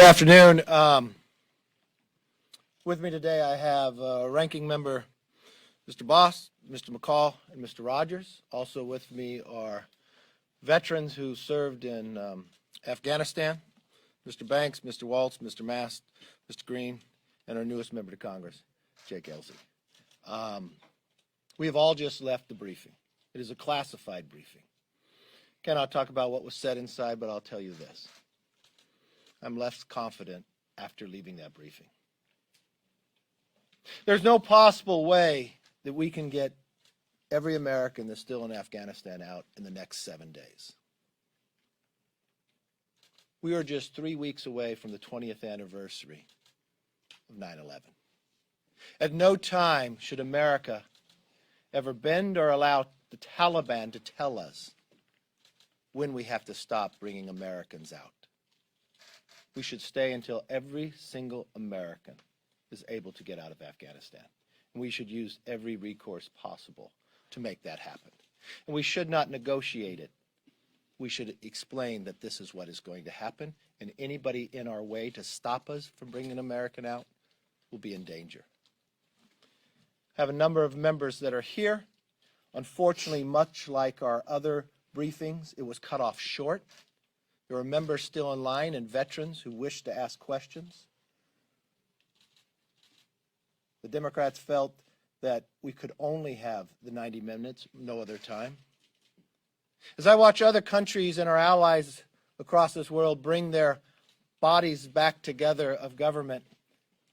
afternoon. With me today I have Ranking Member Mr. Bost, Mr. McCall, and Mr. Rogers. Also with me are veterans who served in Afghanistan, Mr. Banks, Mr. Walsh, Mr. Mast, Mr. Green, and our newest member to Congress, Jake Elsey. We have all just left the briefing. It is a classified briefing. Cannot talk about what was said inside, but I'll tell you this. I'm less confident after leaving that briefing. There's no possible way that we can get every American that's still in Afghanistan out in the next 7 days. We are just 3 weeks away from the 20th anniversary of 9/11. At no time should America ever bend or allow the Taliban to tell us when we have to stop bringing Americans out. We should stay until every single American is able to get out of Afghanistan. And we should use every recourse possible to make that happen. And we should not negotiate it. We should explain that this is what is going to happen, and anybody in our way to stop us from bringing an American out will be in danger. I have a number of members that are here. Unfortunately, much like our other briefings, it was cut off short. There are members still in line and veterans who wish to ask questions. The Democrats felt that we could only have the 90 minutes, no other time. As I watch other countries and our allies across this world bring their bodies back together of government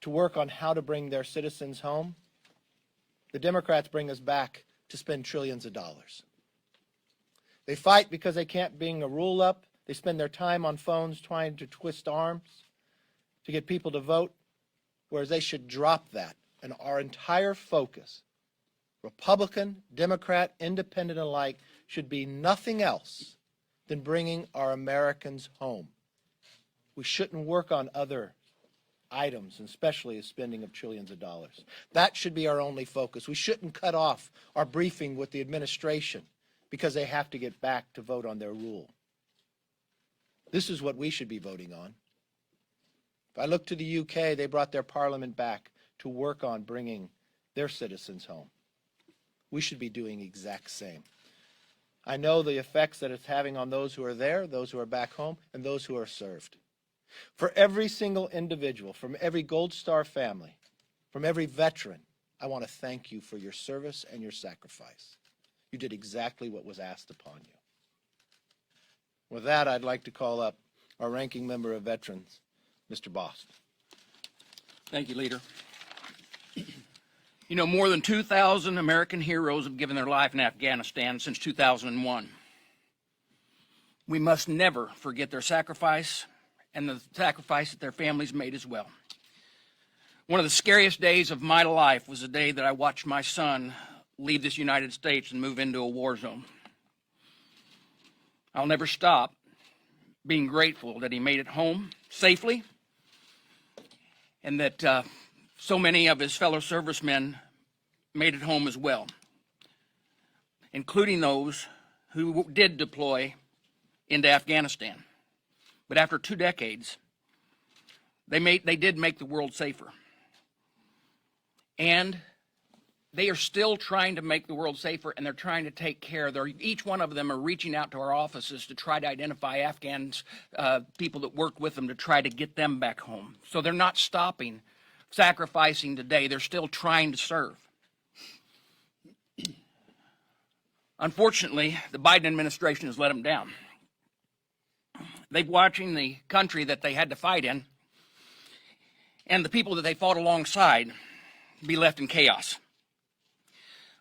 to work on how to bring their citizens home, the Democrats bring us back to spend trillions of dollars. They fight because they can't bring a rule up. They spend their time on phones trying to twist arms to get people to vote, whereas they should drop that. And our entire focus, Republican, Democrat, Independent alike, should be nothing else than bringing our Americans home. We shouldn't work on other items, and especially the spending of trillions of dollars. That should be our only focus. We shouldn't cut off our briefing with the administration because they have to get back to vote on their rule. This is what we should be voting on. If I look to the UK, they brought their parliament back to work on bringing their citizens home. We should be doing the exact same. I know the effects that it's having on those who are there, those who are back home, and those who are served. For every single individual, from every Gold Star family, from every veteran, I want to thank you for your service and your sacrifice. You did exactly what was asked upon you. With that, I'd like to call up our ranking member of veterans, Mr. Bost. Thank you, Leader. You know, more than 2,000 American heroes have given their life in Afghanistan since 2001. We must never forget their sacrifice and the sacrifice that their families made as well. One of the scariest days of my life was the day that I watched my son leave this United States and move into a war zone. I'll never stop being grateful that he made it home safely and that so many of his fellow servicemen made it home as well, including those who did deploy into Afghanistan. But after 2 decades, they did make the world safer. And they are still trying to make the world safer, and they're trying to take care. Each one of them are reaching out to our offices to try to identify Afghans, people that work with them, to try to get them back home. So they're not stopping sacrificing today. They're still trying to serve. Unfortunately, the Biden administration has let them down. They're watching the country that they had to fight in and the people that they fought alongside be left in chaos.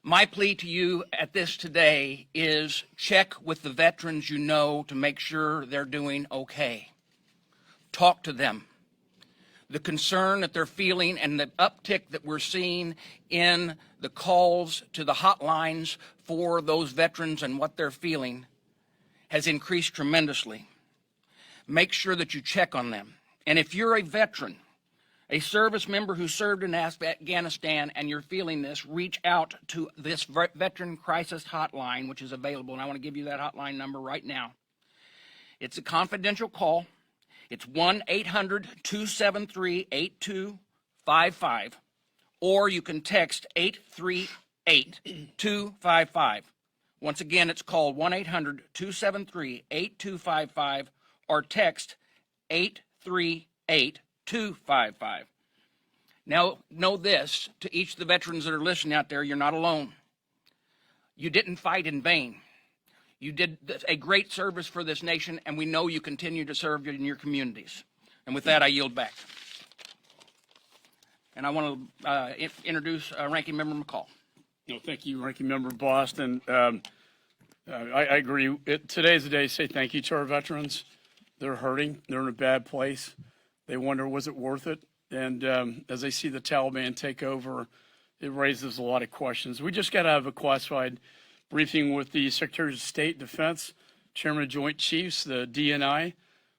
My plea to you at this today is check with the veterans you know to make sure they're doing okay. Talk to them. The concern that they're feeling and the uptick that we're seeing in the calls to the hotlines for those veterans and what they're feeling has increased tremendously. Make sure that you check on them. And if you're a veteran, a service member who served in Afghanistan and you're feeling this, reach out to this Veteran Crisis Hotline, which is available, and I want to give you that hotline number right now. It's a confidential call. It's 1-800-273-8255, or you can text 838-255. Once again, it's called 1-800-273-8255, or text 838-255. Now, know this, to each of the veterans that are listening out there, you're not alone. You didn't fight in vain. You did a great service for this nation, and we know you continue to serve in your communities. And with that, I yield back. And I want to introduce Ranking Member McCall. Thank you, Ranking Member Bost. And I agree. Today's the day to say thank you to our veterans. They're hurting. They're in a bad place. They wonder, was it worth it? And as they see the Taliban take over, it raises a lot of questions. We just got to have a classified briefing with the Secretary of State, Defense, Chairman of Joint Chiefs, the DNI,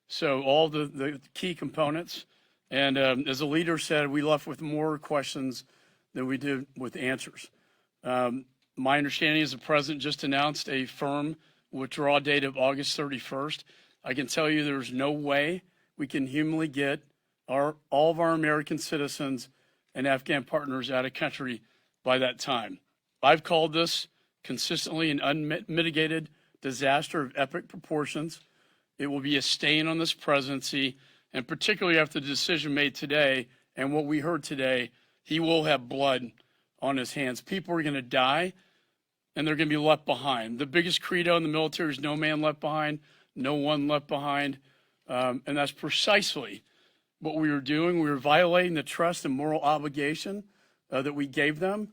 so all the key components. And as the leader said, we left with more questions than we did with answers. My understanding is the President just announced a firm withdrawal date of August 31st. I can tell you there's no way we can humanly get all of our American citizens and Afghan partners out of country by that time. I've called this consistently an unmitigated disaster of epic proportions. It will be a stain on this presidency, and particularly after the decision made today and what we heard today, he will have blood on his hands. People are going to die, and they're going to be left behind. The biggest credo in the military is no man left behind, no one left behind, and that's precisely what we were doing. We were violating the trust and moral obligation that we gave them.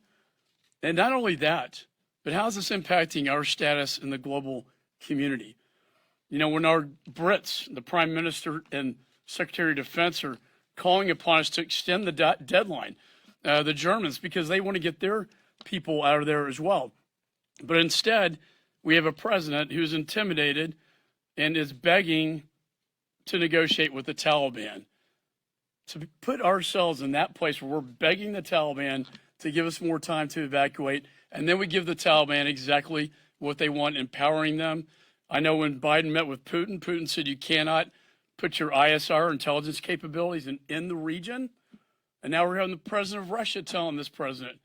And not only that, but how's this impacting our status in the global community? You know, when our Brits, the Prime Minister and Secretary of Defense, are calling upon us to extend the deadline, the Germans, because they want to get their people out of there as well. But instead, we have a president who's intimidated and is begging to negotiate with the Taliban. To put ourselves in that place where we're begging the Taliban to give us more time to evacuate, and then we give the Taliban exactly what they want, empowering them. I know when Biden met with Putin, Putin said you cannot put your ISR intelligence capabilities in the region. And now we're having the president of Russia telling this president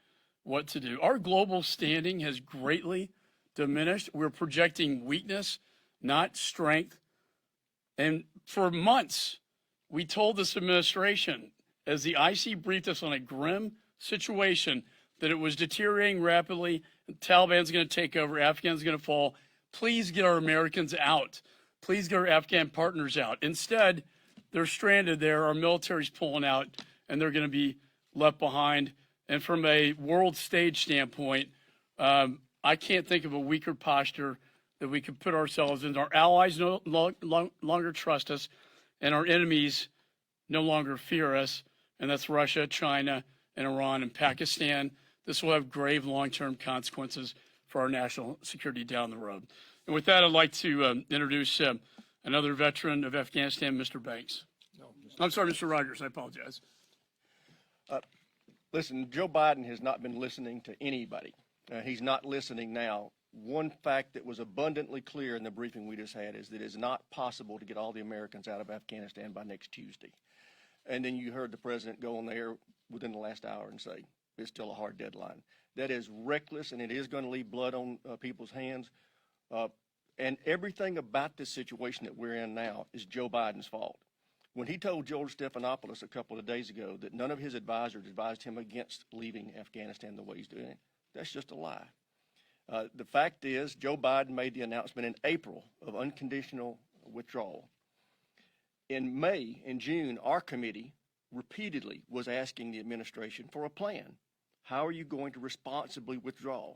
what to do. Our global standing has greatly diminished. We're projecting weakness, not strength. And for months, we told this administration, as the IC briefed us on a grim situation, that it was deteriorating rapidly, the Taliban's going to take over, Afghan's going to fall. Please get our Americans out. Please get our Afghan partners out. Instead, they're stranded there, our military's pulling out, and they're going to be left behind. And from a world stage standpoint, I can't think of a weaker posture that we could put ourselves in. Our allies no longer trust us, and our enemies no longer fear us, and that's Russia, China, and Iran and Pakistan. This will have grave long-term consequences for our national security down the road. And with that, I'd like to introduce another veteran of Afghanistan, Mr. Banks. I'm sorry, Mr. Rogers, I apologize. Listen, Joe Biden has not been listening to anybody. He's not listening now. One fact that was abundantly clear in the briefing we just had is that it is not possible to get all the Americans out of Afghanistan by next Tuesday. And then you heard the president go on the air within the last hour and say it's still a hard deadline. That is reckless, and it is going to leave blood on people's hands. And everything about this situation that we're in now is Joe Biden's fault. When he told George Stephanopoulos a couple of days ago that none of his advisors advised him against leaving Afghanistan the way he's doing it, that's just a lie. The fact is, Joe Biden made the announcement in April of unconditional withdrawal. In May and June, our committee repeatedly was asking the administration for a plan. How are you going to responsibly withdraw?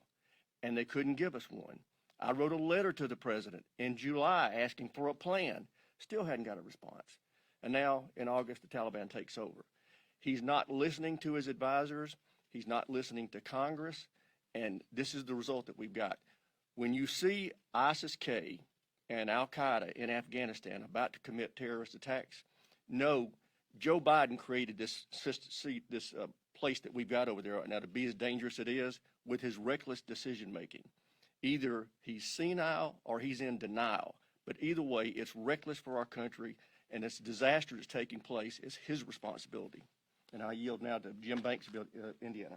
And they couldn't give us one. I wrote a letter to the president in July asking for a plan. Still hadn't got a response. And now in August, the Taliban takes over. He's not listening to his advisors. He's not listening to Congress. And this is the result that we've got. When you see ISIS-K and Al-Qaeda in Afghanistan about to commit terrorist attacks, no, Joe Biden created this place that we've got over there right now to be as dangerous as it is with his reckless decision-making. Either he's senile or he's in denial. But either way, it's reckless for our country. and this disaster that's taking place is his responsibility. And I yield now to Jim Banks of Indiana.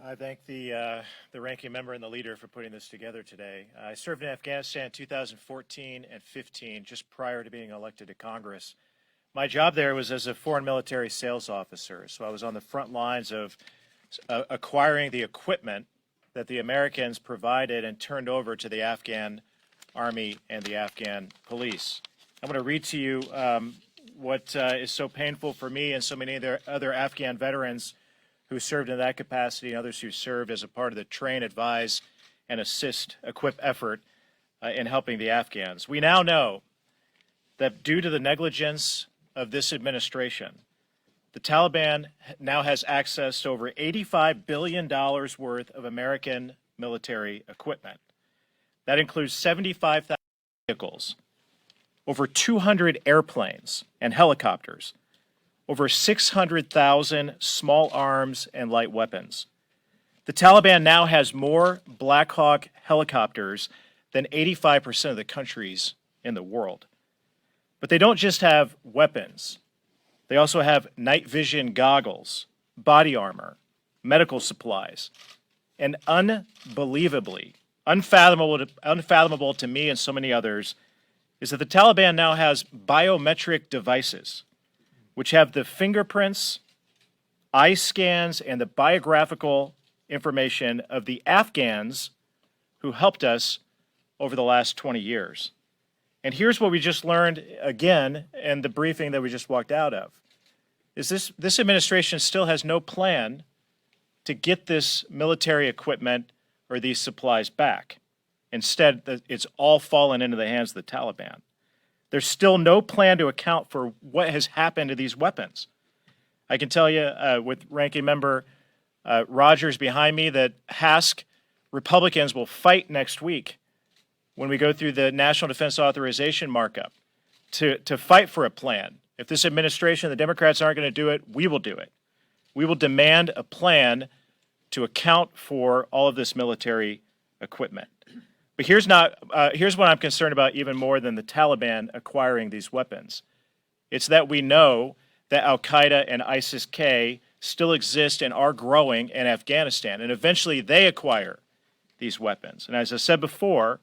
I thank the ranking member and the leader for putting this together today. I served in Afghanistan in 2014 and 15, just prior to being elected to Congress. My job there was as a foreign military sales officer, so I was on the front lines of acquiring the equipment that the Americans provided and turned over to the Afghan Army and the Afghan police. I'm going to read to you what is so painful for me and so many other Afghan veterans who served in that capacity and others who served as a part of the train, advise, and assist, equip effort in helping the Afghans. We now know that due to the negligence of this administration, the Taliban now has access to over $85 billion worth of American military equipment. That includes 75,000 vehicles, over 200 airplanes and helicopters, over 600,000 small arms and light weapons. The Taliban now has more Black Hawk helicopters than 85% of the countries in the world. But they don't just have weapons. They also have night vision goggles, body armor, medical supplies, and unbelievably, unfathomable to me and so many others, is that the Taliban now has biometric devices which have the fingerprints, eye scans, and the biographical information of the Afghans who helped us over the last 20 years. And here's what we just learned again in the briefing that we just walked out of, is this administration still has no plan to get this military equipment or these supplies back. Instead, it's all fallen into the hands of the Taliban. There's still no plan to account for what has happened to these weapons. I can tell you with Ranking Member Rogers behind me that HASC Republicans will fight next week when we go through the National Defense Authorization markup to fight for a plan. If this administration, the Democrats aren't going to do it, we will do it. We will demand a plan to account for all of this military equipment. But here's what I'm concerned about even more than the Taliban acquiring these weapons. It's that we know that Al-Qaeda and ISIS-K still exist and are growing in Afghanistan, and eventually they acquire these weapons. And as I said before,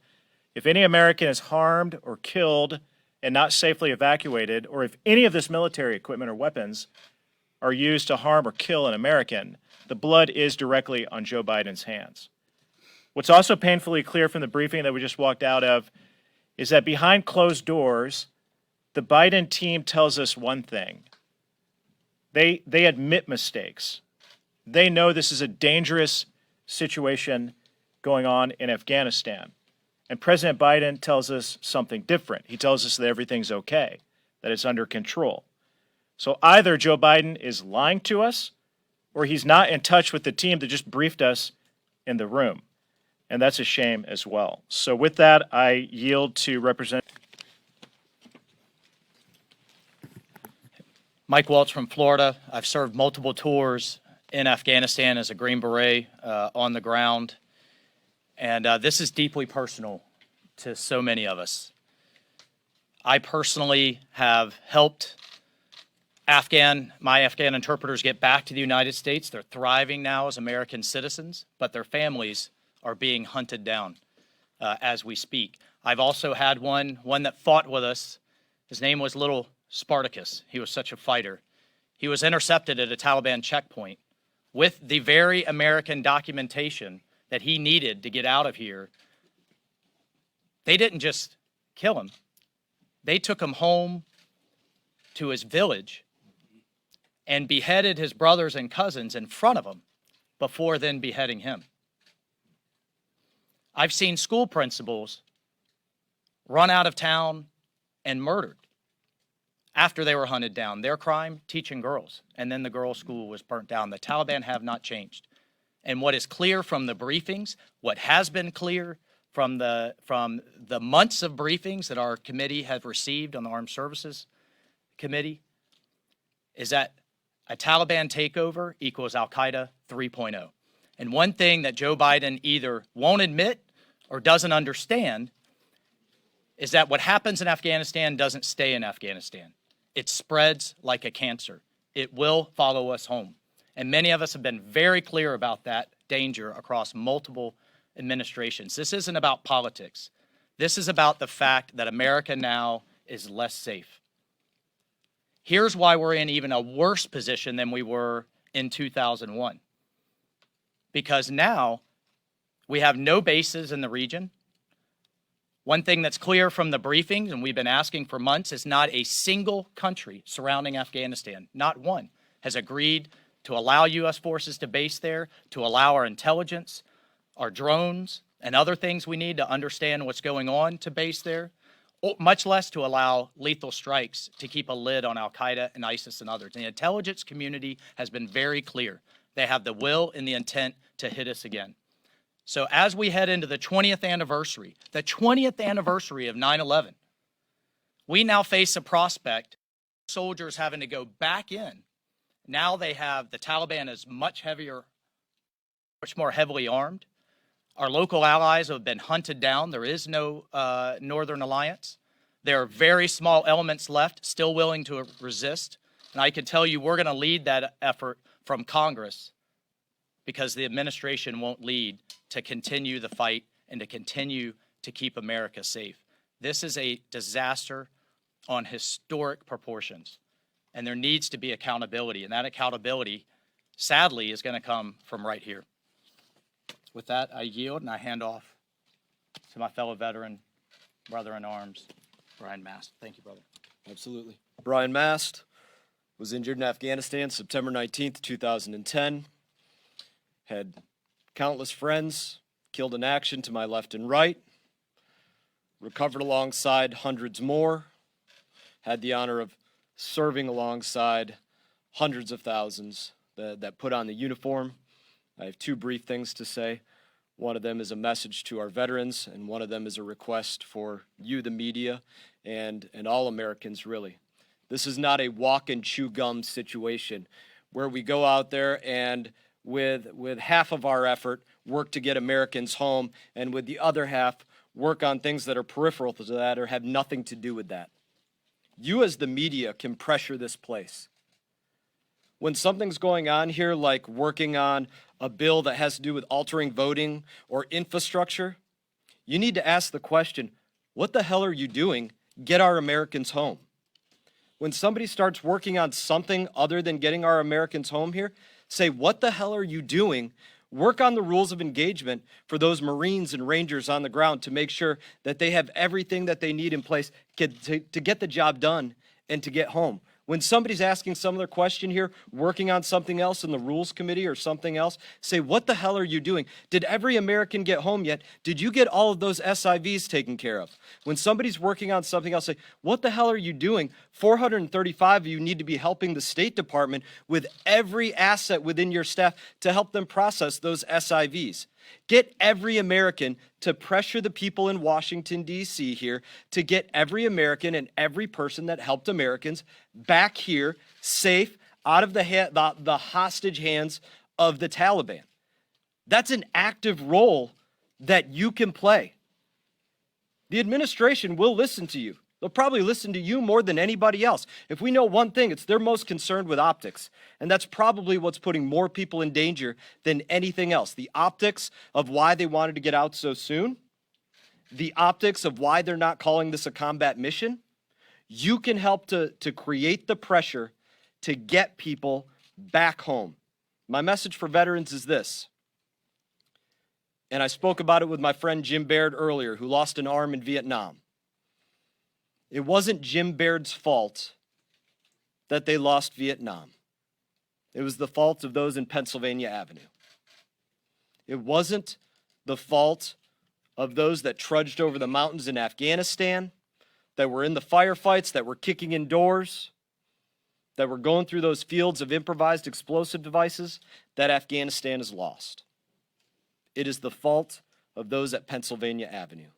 if any American is harmed or killed and not safely evacuated, or if any of this military equipment or weapons are used to harm or kill an American, the blood is directly on Joe Biden's hands. What's also painfully clear from the briefing that we just walked out of is that behind closed doors, the Biden team tells us one thing. They admit mistakes. They know this is a dangerous situation going on in Afghanistan. And President Biden tells us something different. He tells us that everything's okay, that it's under control. So either Joe Biden is lying to us or he's not in touch with the team that just briefed us in the room. And that's a shame as well. So with that, I yield to Representative Mike Walsh from Florida. I've served multiple tours in Afghanistan as a Green Beret on the ground. And this is deeply personal to so many of us. I personally have helped my Afghan interpreters get back to the United States. They're thriving now as American citizens, but their families are being hunted down as we speak. I've also had one that fought with us. His name was Little Spartacus. He was such a fighter. He was intercepted at a Taliban checkpoint with the very American documentation that he needed to get out of here. They didn't just kill him. They took him home to his village and beheaded his brothers and cousins in front of him before then beheading him. I've seen school principals run out of town and murdered after they were hunted down. Their crime, teaching girls. And then the girls' school was burnt down. The Taliban have not changed. And what is clear from the briefings, what has been clear from the months of briefings that our committee have received on the Armed Services Committee, is that a Taliban takeover equals Al-Qaeda 3.0. And one thing that Joe Biden either won't admit or doesn't understand is that what happens in Afghanistan doesn't stay in Afghanistan. It spreads like a cancer. It will follow us home. And many of us have been very clear about that danger across multiple administrations. This isn't about politics. This is about the fact that America now is less safe. Here's why we're in even a worse position than we were in 2001. Because now we have no bases in the region. One thing that's clear from the briefings, and we've been asking for months, is not a single country surrounding Afghanistan, not one, has agreed to allow U.S. forces to base there, to allow our intelligence, our drones, and other things we need to understand what's going on to base there, much less to allow lethal strikes to keep a lid on al-Qaeda and ISIS and others. And the intelligence community has been very clear. They have the will and the intent to hit us again. So as we head into the 20th anniversary of 9/11, we now face a prospect of soldiers having to go back in. Now they have, the Taliban is much more heavily armed. Our local allies have been hunted down. There is no Northern Alliance. There are very small elements left, still willing to resist. And I can tell you we're going to lead that effort from Congress, because the administration won't lead to continue the fight and to continue to keep America safe. This is a disaster on historic proportions, and there needs to be accountability, and that accountability, sadly, is going to come from right here. With that, I yield and I hand off to my fellow veteran, brother-in-arms, Brian Mast. Thank you, brother. Absolutely. Brian Mast was injured in Afghanistan September 19th, 2010. Had countless friends killed in action to my left and right. Recovered alongside hundreds more. Had the honor of serving alongside hundreds of thousands that put on the uniform. I have two brief things to say. One of them is a message to our veterans, and one of them is a request for you, the media, and all Americans, really. This is not a walk and chew gum situation where we go out there and with half of our effort work to get Americans home, and with the other half work on things that are peripheral to that or have nothing to do with that. You as the media can pressure this place. When something's going on here, like working on a bill that has to do with altering voting or infrastructure, you need to ask the question, what the hell are you doing? Get our Americans home. When somebody starts working on something other than getting our Americans home here, say, what the hell are you doing? Work on the rules of engagement for those Marines and Rangers on the ground to make sure that they have everything that they need in place to get the job done and to get home. When somebody's asking some other question here, working on something else in the Rules Committee or something else, say, what the hell are you doing? Did every American get home yet? Did you get all of those SIVs taken care of? When somebody's working on something else, say, what the hell are you doing? 435 of you need to be helping the State Department with every asset within your staff to help them process those SIVs. Get every American to pressure the people in Washington, D.C. here to get every American and every person that helped Americans back here safe out of the hostage hands of the Taliban. That's an active role that you can play. The administration will listen to you. They'll probably listen to you more than anybody else. If we know one thing, it's they're most concerned with optics. And that's probably what's putting more people in danger than anything else. The optics of why they wanted to get out so soon. The optics of why they're not calling this a combat mission. You can help to create the pressure to get people back home. My message for veterans is this. And I spoke about it with my friend Jim Baird earlier, who lost an arm in Vietnam. It wasn't Jim Baird's fault that they lost Vietnam. It was the fault of those in Pennsylvania Avenue. It wasn't the fault of those that trudged over the mountains in Afghanistan, that were in the firefights, that were kicking in doors, that were going through those fields of improvised explosive devices, that Afghanistan is lost. It is the fault of those at Pennsylvania Avenue.